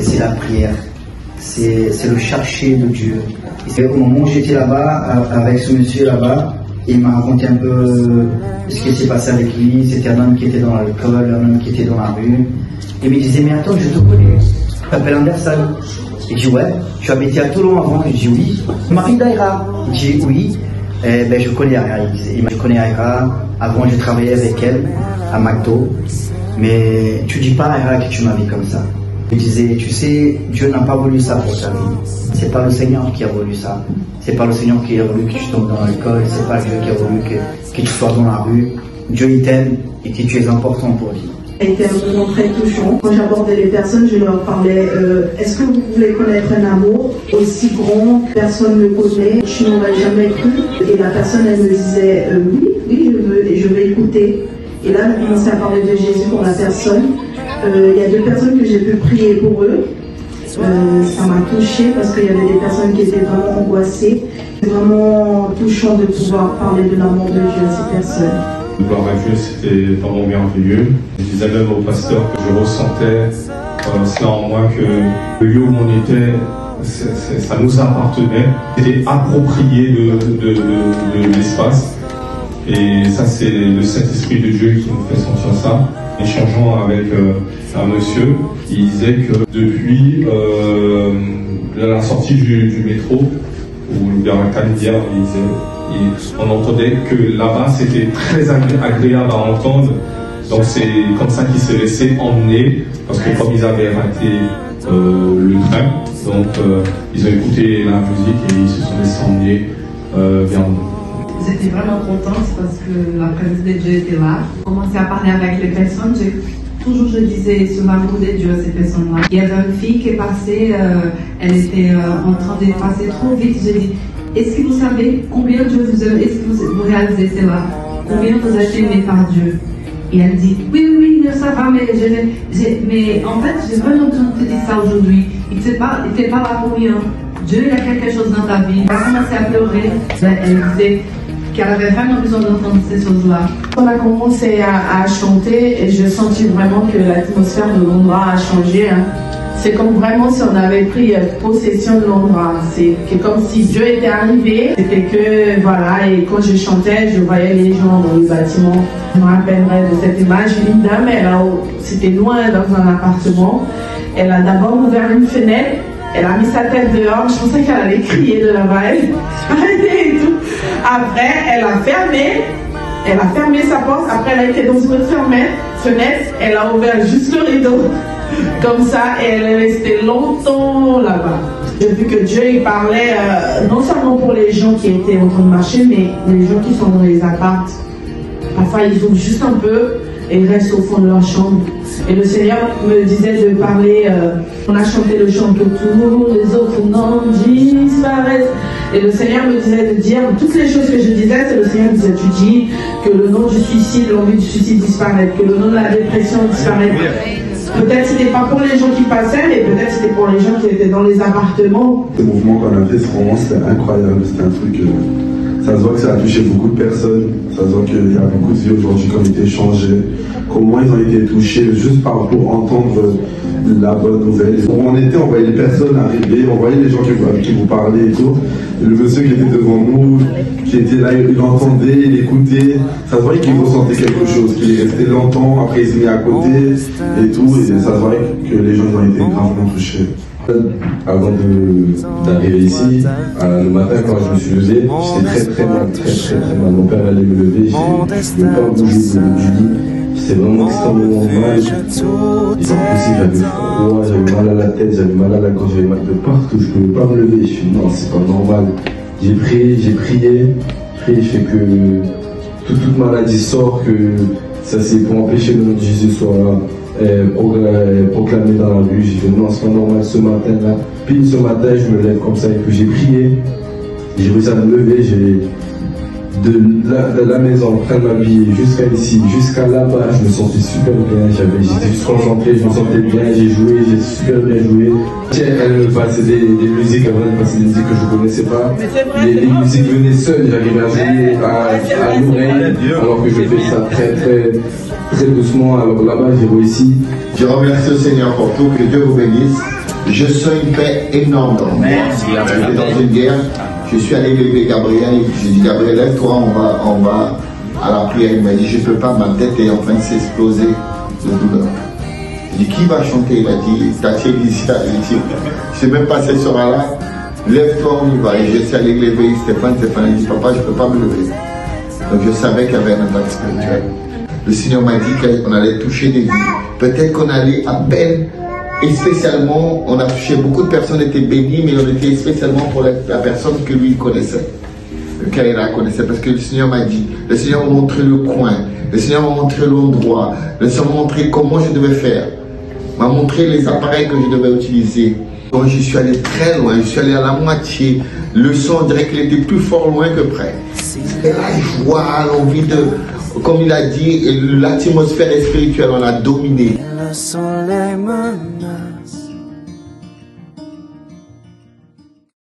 c'est la prière, c'est le chercher de Dieu. Et au moment où j'étais là-bas, avec ce monsieur là-bas, il m'a raconté un peu ce qui s'est passé avec lui. C'était un homme qui était dans l'alcool, un homme qui était dans la rue. Il me disait, mais attends, je te connais, tu t'appelles Anderson. Il dit, ouais, tu habitais à Toulon avant. Je dis, oui. Marie d'Aïra. Il dit, oui. Ben, je connais Aïra. Je connais Aïra. Avant, je travaillais avec elle à McDo. Mais tu dis pas à Aïra que tu m'as vu comme ça. Il disait, tu sais, Dieu n'a pas voulu ça pour ta vie. C'est pas le Seigneur qui a voulu ça. C'est pas le Seigneur qui a voulu que tu tombes dans l'alcool. C'est pas Dieu qui a voulu que tu sois dans la rue. Dieu, il t'aime et que tu es important pour lui. C'était un moment très touchant. Quand j'abordais les personnes, je leur parlais est-ce que vous voulez connaître un amour aussi grand, personne ne connaît, je n'aurais jamais cru. Et la personne, elle me disait oui, je veux et je vais écouter. Et là, on commençait à parler de Jésus pour la personne. Il y a 2 personnes que j'ai pu prier pour eux. Ça m'a touchée parce qu'il y avait des personnes qui étaient vraiment angoissées. C'est vraiment touchant de pouvoir parler de l'amour de Dieu à ces personnes. Le voir à Dieu, c'était vraiment merveilleux. Je disais même au pasteur que je ressentais cela en moi, que le lieu où on était, ça nous appartenait. C'était approprié de l'espace. Et ça, c'est le Saint-Esprit de Dieu qui nous fait sentir ça. Échangeant avec un monsieur, il disait que depuis la sortie du métro, ou vers la Canadienne, il disait, on entendait que là-bas c'était très agréable à entendre. Donc c'est comme ça qu'ils se laissaient emmener, parce que comme ils avaient raté le train, donc ils ont écouté la musique et ils se sont laissés emmener vers nous. J'étais vraiment contente parce que la présence de Dieu était là. J'ai commencé à parler avec les personnes. Toujours je disais sur l'amour de Dieu à ces personnes-là. Il y avait une fille qui est passée, elle était en train de passer trop vite. J'ai dit, est-ce que vous savez combien Dieu vous aime? Est-ce que vous réalisez cela? Combien vous êtes aimé par Dieu? Et elle dit, oui, ça va, mais en fait, j'ai vraiment besoin de te dire ça aujourd'hui. Il n'était pas là pour rien. Dieu, il a quelque chose dans ta vie. Elle a commencé à pleurer. Elle disait qu'elle avait vraiment besoin d'entendre ces choses-là. On a commencé à chanter et je sentis vraiment que l'atmosphère de l'endroit a changé. C'est comme vraiment si on avait pris possession de l'endroit. C'est comme si Dieu était arrivé. C'était que, voilà, et quand je chantais, je voyais les gens dans le bâtiment. Je me rappellerai de cette image. Une dame, c'était loin dans un appartement. Elle a d'abord ouvert une fenêtre. Elle a mis sa tête dehors. Je pensais qu'elle allait crier de là-bas. Arrêtez et tout. Après, elle a fermé sa porte. Après, elle a été dans une autre fenêtre. Elle a ouvert juste le rideau. Comme ça, et elle est restée longtemps là-bas. J'ai vu que Dieu, il parlait non seulement pour les gens qui étaient en train de marcher, mais les gens qui sont dans les apparts. Parfois, ils ouvrent juste un peu et ils restent au fond de leur chambre. Et le Seigneur me disait de parler, on a chanté le chant autour, les autres noms disparaissent. Et le Seigneur me disait de dire, toutes les choses que je disais, c'est le Seigneur me disait, tu dis que le nom du suicide, l'envie du suicide disparaît, que le nom de la dépression disparaît. Peut-être c'était pas pour les gens qui passaient, mais peut-être c'était pour les gens qui étaient dans les appartements. Ce mouvement qu'on a fait, c'était incroyable, c'était un truc... ça se voit que ça a touché beaucoup de personnes, ça se voit qu'il y a beaucoup de vies aujourd'hui qui ont été changées, comment ils ont été touchés juste pour entendre la bonne nouvelle. On voyait les personnes arriver, on voyait les gens qui vous parlaient et tout. Et le monsieur qui était devant nous, qui était là, il entendait, il écoutait, ça se voyait qu'il ressentait quelque chose, qu'il est resté longtemps, après il s'est mis à côté et tout, et ça se voyait que les gens ont été gravement touchés. Avant d'arriver ici, le matin quand je me suis levé, j'étais très mal. Mon père allait me lever, je ne pouvais pas bouger du lit. C'était vraiment extrêmement mal. Et en plus, j'avais froid, j'avais mal à la tête, j'avais mal à la gorge, j'avais mal de partout, je ne pouvais pas me lever. Je suis dit non, c'est pas normal. J'ai prié, je fais que toute maladie sort, que ça c'est pour empêcher que notre Jésus soit proclamé dans la rue. J'ai dit non, c'est pas normal ce matin-là. Puis ce matin, je me lève comme ça et puis j'ai prié. J'ai réussi à me lever, de la maison, en train de m'habiller jusqu'à ici, jusqu'à là-bas, je me sentais super bien, j'étais juste concentré, je me sentais bien, j'ai super bien joué. Elle me passait des musiques, avant de passer des musiques que je ne connaissais pas. Les musiques venaient seules, j'arrivais à jouer à l'oreille, alors que je fais ça très doucement. Alors là-bas, j'ai réussi. Je remercie le Seigneur pour tout, que Dieu vous bénisse. Je sens une paix énorme dans moi. J'étais dans une guerre, je suis allé lever Gabriel et j'ai dit Gabriel, lève-toi, on va à la prière. Il m'a dit je ne peux pas, ma tête est en train de s'exploser de douleur. J'ai dit qui va chanter? Il a dit Tati Elisa. J'ai dit je ne sais même pas si elle sera là. Lève-toi, on y va. Et je suis allé lever Stéphane. Stéphane a dit papa, je ne peux pas me lever. Donc je savais qu'il y avait un impact spirituel. Le Seigneur m'a dit qu'on allait toucher des vies. Peut-être qu'on allait à peine, et spécialement, on a touché beaucoup de personnes, étaient bénies, mais on était spécialement pour la personne que lui connaissait, que Kaira connaissait, parce que le Seigneur m'a dit, le Seigneur m'a montré le coin, le Seigneur m'a montré l'endroit, le Seigneur m'a montré comment je devais faire, m'a montré les appareils que je devais utiliser. Donc je suis allé très loin, je suis allé à la moitié. Le son, on dirait qu'il était plus fort loin que près. C'était la joie, l'envie de, comme il a dit, l'atmosphère spirituelle, on a dominé. Quelles sont les menaces